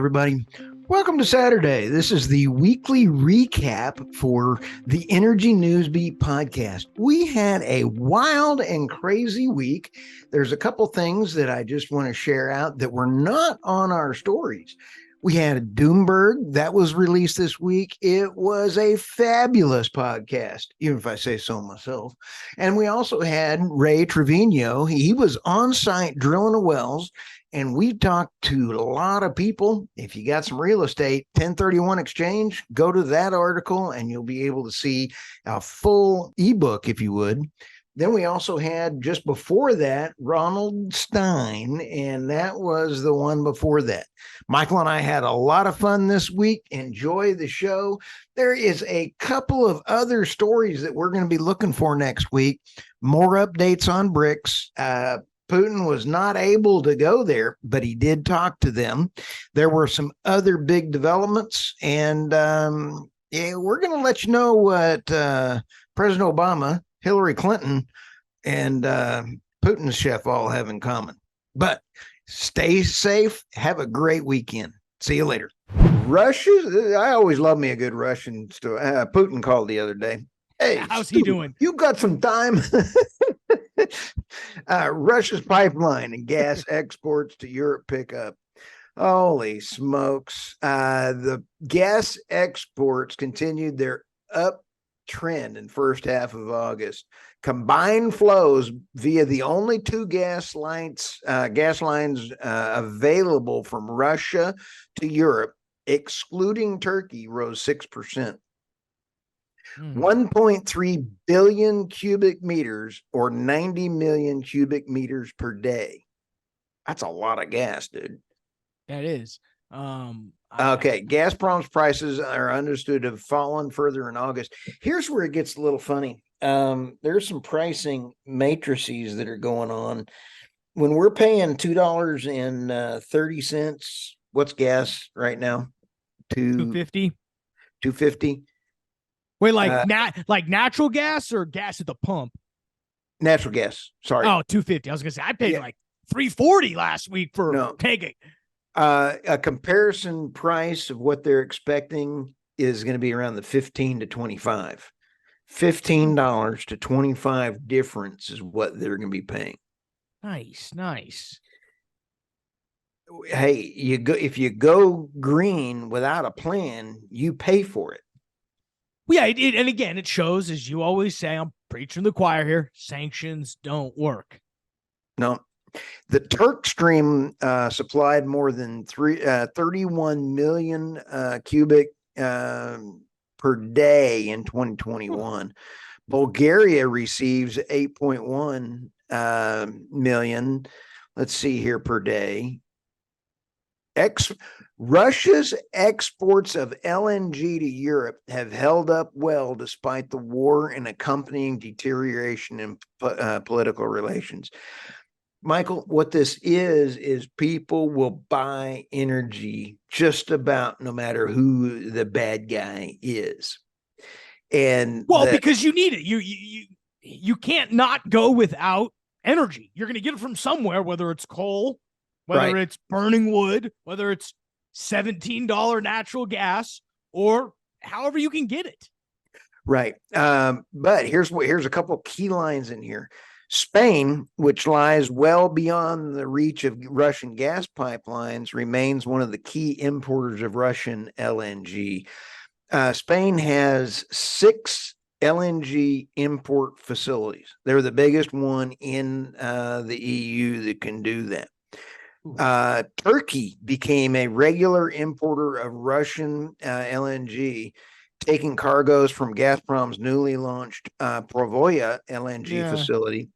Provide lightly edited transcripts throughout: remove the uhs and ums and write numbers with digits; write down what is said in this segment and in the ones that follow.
everybody. Welcome to Saturday. This is the weekly recap for the Energy News Beat podcast. We had a wild and crazy week. There's a couple things that I just want to share out that were not on our stories. We had Doomberg that was released this week. It was a fabulous podcast, even if I say so myself. And we also had Ray Trevino. He was on site drilling the wells. And we talked to a lot of people. If you got some real estate, 1031 exchange, go to that article and you'll be able to see a full ebook, if you would. Then we also had just before that, Ronald Stein, and that was the one before that. Michael and I had a lot of fun this week. Enjoy the show. There is a couple of other stories that we're going to be looking for next week. More updates on BRICS. Putin was not able to go there, but he did talk to them. There were some other big developments, and we're going to let you know what President Obama, Hillary Clinton, and Putin's chef all have in common. But stay safe. Have a great weekend. See you later. Russia, I always love me a good Russian story. Putin called the other day. Hey, how's he doing? You got some time? Russia's pipeline and gas exports to Europe pick up. Holy smokes. The gas exports continued their uptrend in first half of August. Combined flows via the only two gas lines available from Russia to Europe, excluding Turkey, rose 6%. 1.3 billion cubic meters or 90 million cubic meters per day. That's a lot of gas, dude. That is. Okay. Gazprom's prices are understood to have fallen further in August. Here's where it gets a little funny. There's some pricing matrices that are going on. When we're paying $2.30, what's gas right now? $2.50. $2.50. Wait, like natural gas or gas at the pump? Natural gas. Sorry. Oh, $2.50. I was gonna say I paid like $3.40 last week for taking. A comparison price of what they're expecting is going to be around the 15 to 25. $15 to 25 difference is what they're going to be paying. Nice. Hey, if you go green without a plan, you pay for it. Yeah, and again, it shows, as you always say, I'm preaching the choir here, sanctions don't work. No. The Turk stream supplied more than 31 million cubic per day in 2021. Bulgaria receives 8.1 million. Let's see here per day. Russia's exports of LNG to Europe have held up well despite the war and accompanying deterioration in political relations. Michael, what this is people will buy energy just about no matter who the bad guy is. And because you need it. You can't not go without energy. You're going to get it from somewhere, whether it's coal, whether it's burning wood, whether it's $17 natural gas, or however you can get it. Right. But here's a couple of key lines in here. Spain, which lies well beyond the reach of Russian gas pipelines, remains one of the key importers of Russian LNG. Spain has 6 LNG import facilities. They're the biggest one in the EU that can do that. Turkey became a regular importer of Russian LNG, taking cargoes from Gazprom's newly launched Provoya LNG facility.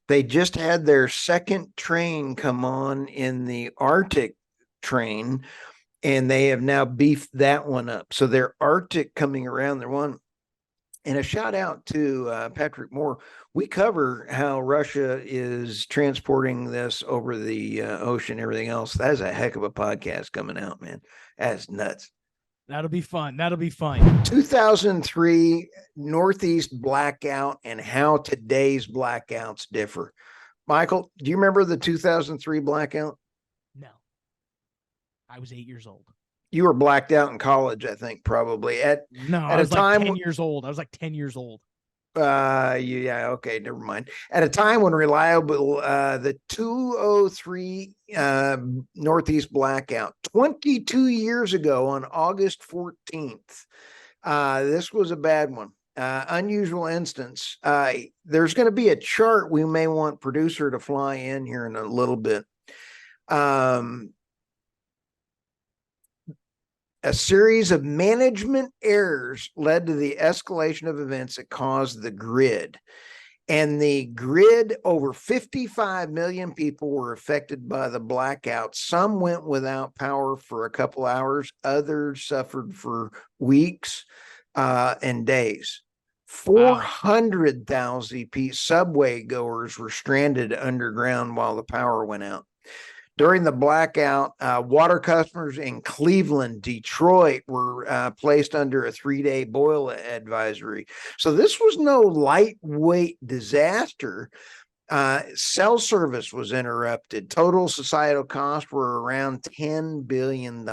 They just had their second train come on in the Arctic train, and they have now beefed that one up. So they're Arctic coming around. They're one. And a shout out to Patrick Moore. We cover how Russia is transporting this over the ocean, everything else. That is a heck of a podcast coming out, man. That's nuts. That'll be fun. 2003 Northeast Blackout and how today's blackouts differ. Michael, do you remember the 2003 blackout? No. I was 8 years old. You were blacked out in college, I think, probably at I a was like time 10 years old. I was like 10 years old. Yeah, okay, never mind. At a time when reliable the 203 Northeast Blackout 22 years ago on August 14th. This was a bad one. Unusual instance. There's going to be a chart we may want producer to fly in here in a little bit. A series of management errors led to the escalation of events that caused the grid. And the grid, over 55 million people were affected by the blackout. Some went without power for a couple hours. Others suffered for weeks and days. 400,000 subway goers were stranded underground while the power went out. During the blackout, water customers in Cleveland, Detroit were placed under a 3-day boil advisory. So this was no lightweight disaster. Cell service was interrupted. Total societal costs were around $10 billion.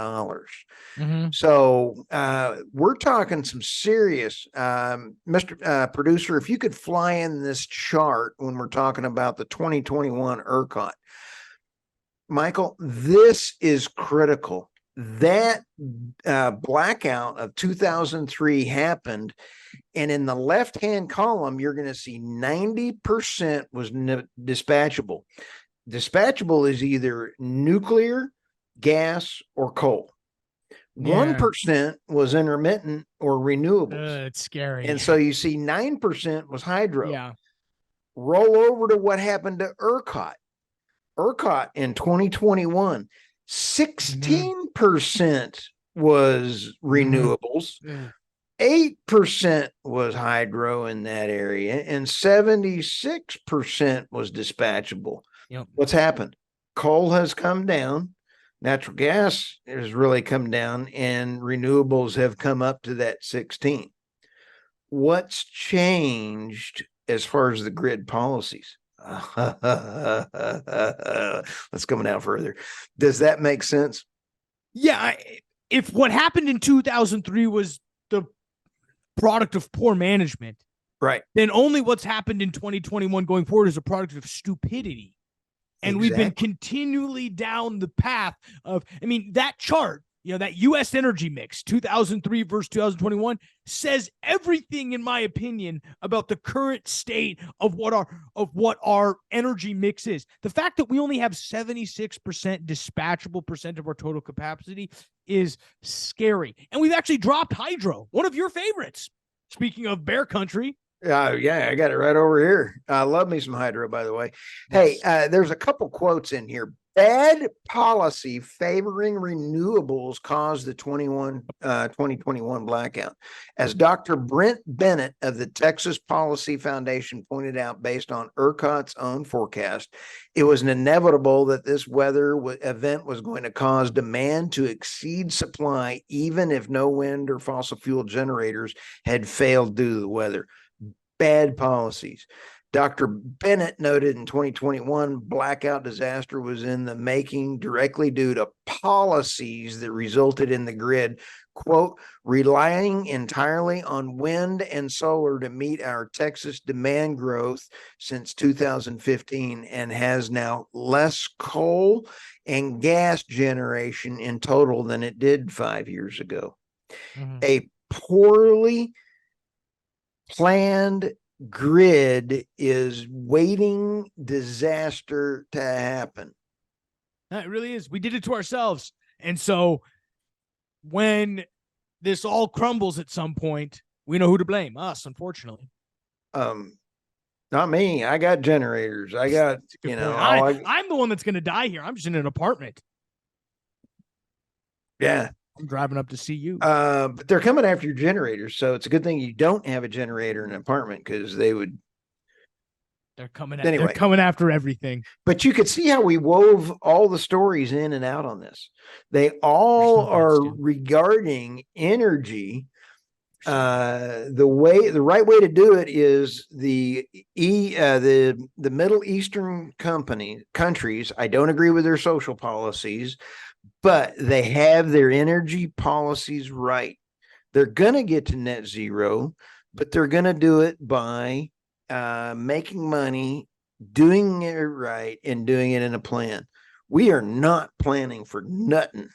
So we're talking some serious, Mr. Producer, if you could fly in this chart when we're talking about the 2021 ERCOT. Michael, this is critical. That blackout of 2003 happened, and in the left-hand column, you're going to see 90% was dispatchable. Dispatchable is either nuclear, gas, or coal. 1% was intermittent or renewables. It's scary. And so you see 9% was hydro. Yeah. Roll over to what happened to ERCOT. ERCOT in 2021, 16% was renewables, 8% was hydro in that area, and 76% was dispatchable. Yep. What's happened? Coal has come down, natural gas has really come down, and renewables have come up to that 16. What's changed as far as the grid policies? Let's come down further. Does that make sense? Yeah. If what happened in 2003 was the product of poor management, right, then only what's happened in 2021 going forward is a product of stupidity. And we've been continually down the path of, that chart, that U.S. energy mix, 2003 versus 2021, says everything, in my opinion, about the current state of what our energy mix is. The fact that we only have 76% dispatchable percent of our total capacity is scary. And we've actually dropped hydro, one of your favorites. Speaking of bear country. Yeah, I got it right over here. I love me some hydro, by the way. Yes. Hey, there's a couple quotes in here. Bad policy favoring renewables caused the 2021 blackout. As Dr. Brent Bennett of the Texas Policy Foundation pointed out, based on ERCOT's own forecast, it was inevitable that this weather event was going to cause demand to exceed supply, even if no wind or fossil fuel generators had failed due to the weather. Bad policies. Dr. Bennett noted in 2021, blackout disaster was in the making directly due to policies that resulted in the grid, quote, relying entirely on wind and solar to meet our Texas demand growth since 2015, and has now less coal and gas generation in total than it did 5 years ago. A poorly planned grid is waiting disaster to happen. It really is. We did it to ourselves. And so when this all crumbles at some point, we know who to blame. Us, unfortunately. Not me. I got generators. I got, I'm the one that's going to die here. I'm just in an apartment. Yeah. I'm driving up to see you. But they're coming after your generators, so it's a good thing you don't have a generator in an apartment, because they're coming after everything. But you could see how we wove all the stories in and out on this. They all are regarding energy. The right way to do it is the Middle Eastern countries. I don't agree with their social policies, but they have their energy policies right. They're going to get to net zero, but they're going to do it by making money, doing it right, and doing it in a plan. We are not planning for nothing.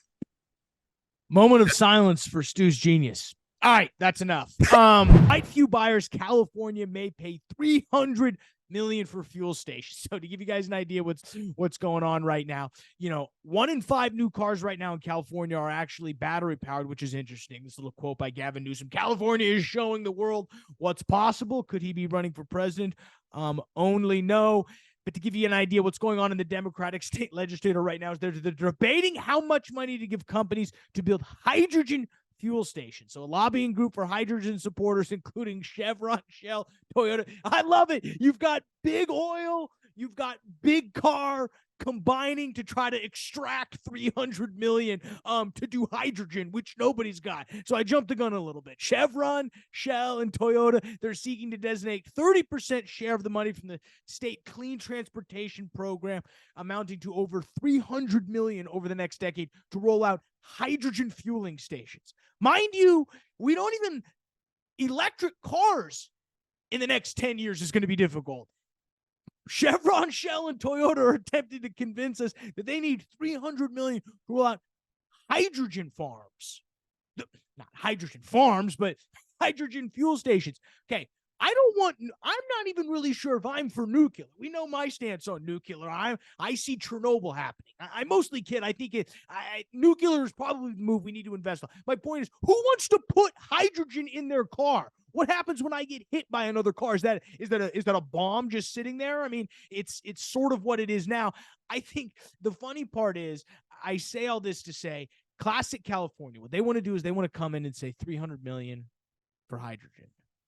Moment of silence for Stu's genius. All right, that's enough. Quite few buyers. California may pay $300 million for fuel stations. So to give you guys an idea what's going on right now, 1 in 5 new cars right now in California are actually battery powered, which is interesting. This little quote by Gavin Newsom: California is showing the world what's possible. Could he be running for president? Only no. But to give you an idea what's going on in the Democratic state legislature right now is they're debating how much money to give companies to build hydrogen fuel stations. So a lobbying group for hydrogen supporters, including Chevron, Shell, Toyota. I love it. You've got big oil, you've got big car combining to try to extract 300 million to do hydrogen, which nobody's got. So I jumped the gun a little bit. Chevron, Shell, and Toyota, they're seeking to designate 30% share of the money from the state clean transportation program, amounting to over 300 million over the next decade to roll out hydrogen fueling stations. Mind you, we don't even electric cars in the next 10 years is going to be difficult. Chevron, Shell, and Toyota are attempting to convince us that they need 300 million to roll out hydrogen farms. Not hydrogen farms, but hydrogen fuel stations. Okay, I'm not even really sure if I'm for nuclear. We know my stance on nuclear. I see Chernobyl happening. I mostly kid. I think nuclear is probably the move we need to invest on. My point is, who wants to put hydrogen in their car? What happens when I get hit by another car? Is that a bomb just sitting there? I mean, it's sort of what it is now. I think the funny part is, I say all this to say, classic California, what they want to do is they want to come in and say 300 million for hydrogen.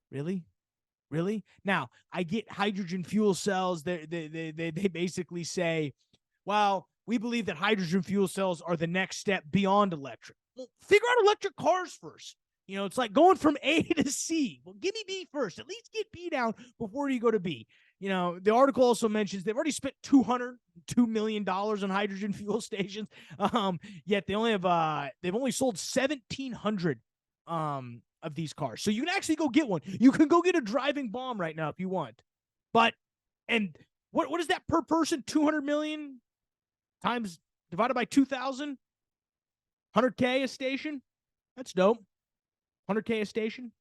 Really? Now, I get hydrogen fuel cells. They basically say, well, we believe that hydrogen fuel cells are the next step beyond electric. Well, figure out electric cars first. It's like going from A to C. Well, give me B first. At least get B down before you go to B. The article also mentions they've already spent $202 million on hydrogen fuel stations. Yet they've only sold 1,700 of these cars. So you can actually go get one. You can go get a driving bomb right now if you want. But, and what is that per person? 200 million times divided by 2,000? 100K a station? That's dope. 100K a station?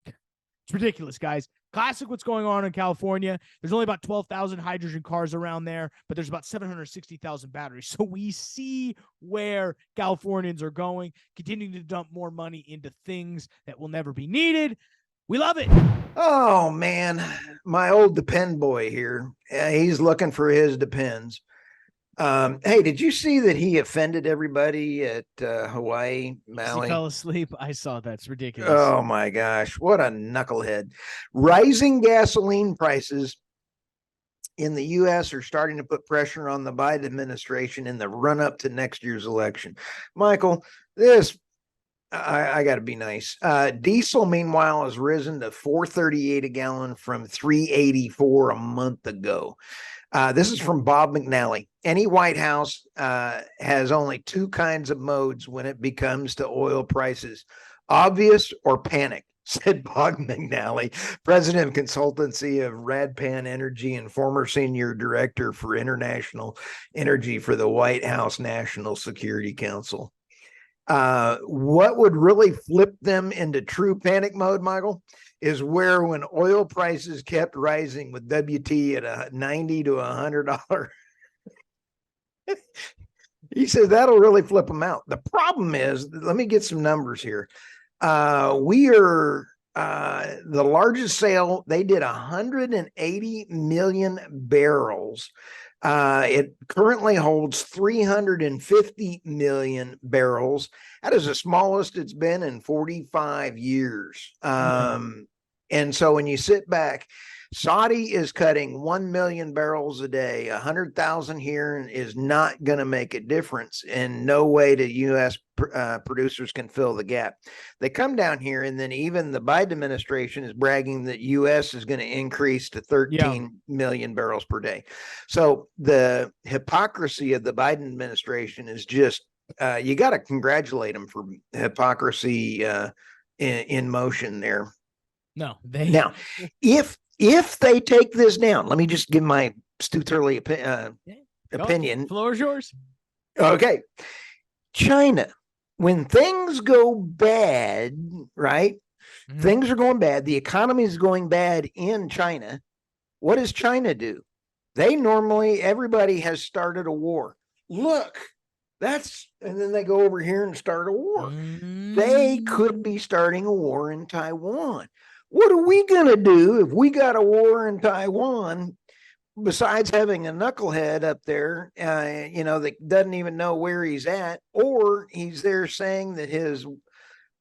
It's ridiculous, guys. Classic what's going on in California. There's only about 12,000 hydrogen cars around there, but there's about 760,000 batteries. So we see where Californians are going, continuing to dump more money into things that will never be needed. We love it. Oh, man. My old Depend boy here. He's looking for his Depends. Hey, did you see that he offended everybody at Hawaii, Maui? He fell asleep. I saw that. It's ridiculous. Oh my gosh, what a knucklehead. Rising gasoline prices in the U.S. are starting to put pressure on the Biden administration in the run up to next year's election. Michael, I got to be nice. Diesel, meanwhile, has risen to $4.38 a gallon from $3.84 a month ago. This is from Bob McNally. Any White House has only 2 kinds of modes when it comes to oil prices: obvious or panic, said Bob McNally, president of consultancy of Radpan Energy and former senior director for international energy for the White House National Security Council. What would really flip them into true panic mode, Michael, is where when oil prices kept rising with WT at $90 to $100, he says that'll really flip them out. The problem is, let me get some numbers here. We are the largest sale. They did 180 million barrels. It currently holds 350 million barrels. That is the smallest it's been in 45 years. And so when you sit back, Saudi is cutting 1 million barrels a day. 100,000 here is not going to make a difference. In no way the U.S. Producers can fill the gap. They come down here, and then even the Biden administration is bragging that U.S. is going to increase to 13 million barrels per day. So the hypocrisy of the Biden administration is just you got to congratulate them for hypocrisy in motion there. No, now, if they take this down, let me just give my Stu Turley opinion. Floor is yours. Okay, China, when things go bad, right? Mm-hmm. Things are going bad. The economy is going bad in China. What does China do? They normally, everybody has started a war. Look, and then they go over here and start a war. They could be starting a war in Taiwan. What are we going to do if we got a war in Taiwan, besides having a knucklehead up there, that doesn't even know where he's at, or he's there saying that his,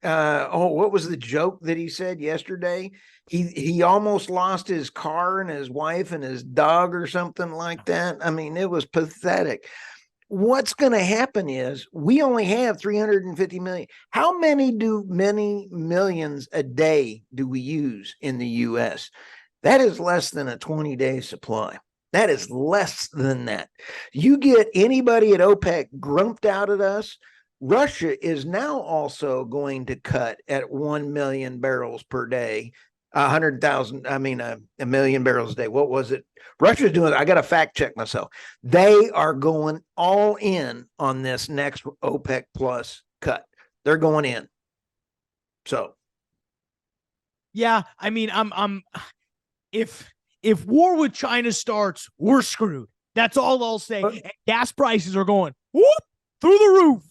what was the joke that he said yesterday? He almost lost his car and his wife and his dog or something like that. I mean, it was pathetic. What's going to happen is we only have 350 million. How many millions a day do we use in the U.S.? That is less than a 20-day supply. That is less than that. You get anybody at OPEC grumped out at us. Russia is now also going to cut at 1 million barrels per day. 100,000, a million barrels a day. What was it? Russia's doing, I got to fact check myself. They are going all in on this next OPEC plus cut. They're going in. So. Yeah, if war with China starts, we're screwed. That's all I'll say. Gas prices are going whoop through the roof.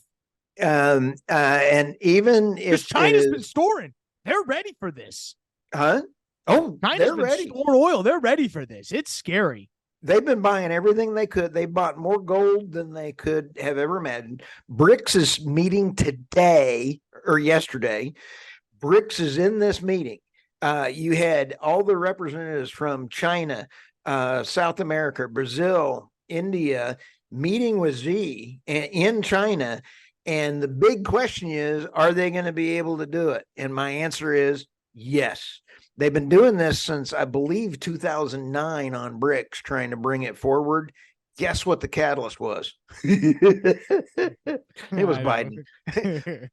And even if China's been storing, they're ready for this. Huh? Oh, China's been storing oil. They're ready for this. It's scary. They've been buying everything they could. They bought more gold than they could have ever imagined. BRICS is meeting today or yesterday. BRICS is in this meeting. You had all the representatives from China, South America, Brazil, India meeting with Xi in China. And the big question is, are they going to be able to do it? And my answer is yes. They've been doing this since, I believe, 2009 on BRICS, trying to bring it forward. Guess what the catalyst was? It was Biden. Do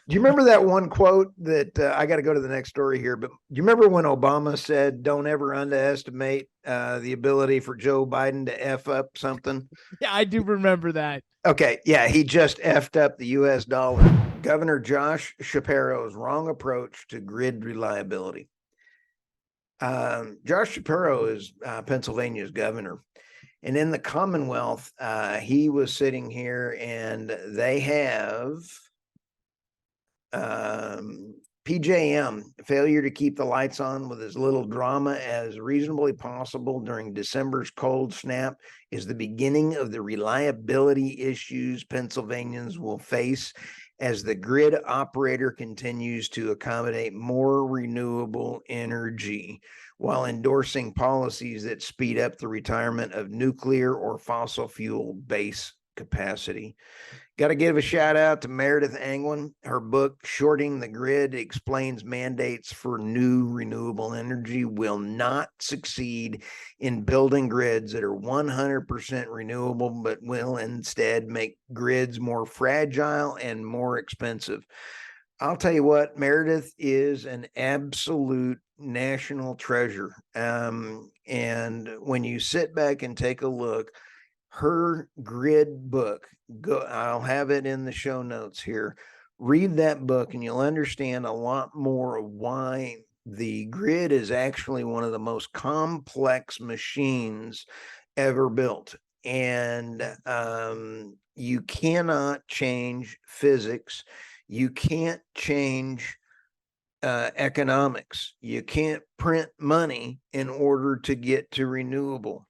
you remember that one quote that I got to go to the next story here, but do you remember when Obama said, don't ever underestimate the ability for Joe Biden to F up something? Yeah, I do remember that. Okay. Yeah. He just effed up the US dollar. Governor Josh SHAPIRO's wrong approach to grid reliability. Josh SHAPIRO is Pennsylvania's governor. And in the Commonwealth, he was sitting here and they have PJM, failure to keep the lights on with as little drama as reasonably possible during December's cold snap is the beginning of the reliability issues Pennsylvanians will face as the grid operator continues to accommodate more renewable energy while endorsing policies that speed up the retirement of nuclear or fossil fuel base capacity. Got to give a shout out to Meredith Angwin. Her book, Shorting the Grid, explains mandates for new renewable energy will not succeed in building grids that are 100% renewable, but will instead make grids more fragile and more expensive. I'll tell you what, Meredith is an absolute national treasure. And when you sit back and take a look, her grid book, I'll have it in the show notes here. Read that book and you'll understand a lot more of why the grid is actually one of the most complex machines ever built. And you cannot change physics. You can't change economics. You can't print money in order to get to renewable.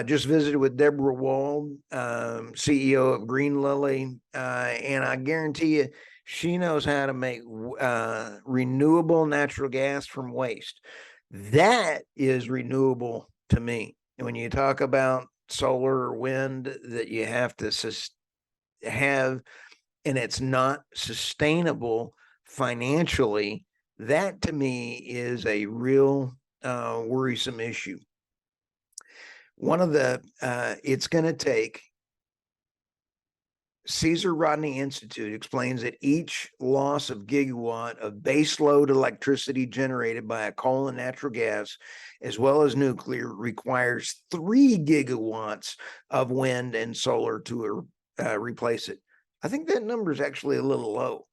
Just visited with Deborah Wald, CEO of Green Lily, and I guarantee you, she knows how to make renewable natural gas from waste. That is renewable to me. And when you talk about solar or wind that you have to have, and it's not sustainable financially, that to me is a real worrisome issue. One of the, it's going to take Caesar Rodney Institute explains that each loss of gigawatt of baseload electricity generated by a coal and natural gas, as well as nuclear, requires 3 gigawatts of wind and solar to replace it. I think that number is actually a little low.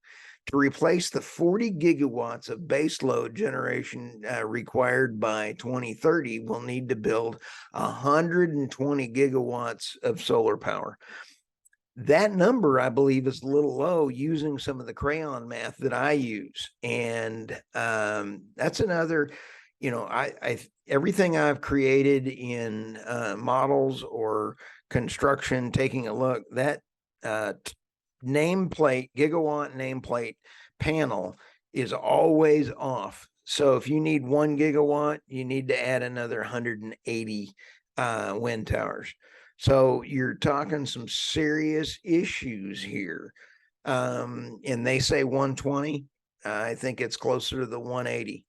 To replace the 40 gigawatts of baseload generation required by 2030, we'll need to build 120 gigawatts of solar power. That number, I believe, is a little low using some of the crayon math that I use. And that's another, everything I've created in models or construction, taking a look, that nameplate, gigawatt nameplate panel is always off. So if you need 1 gigawatt, you need to add another 180 wind towers. So you're talking some serious issues here. And they say 120. I think it's closer to the 180.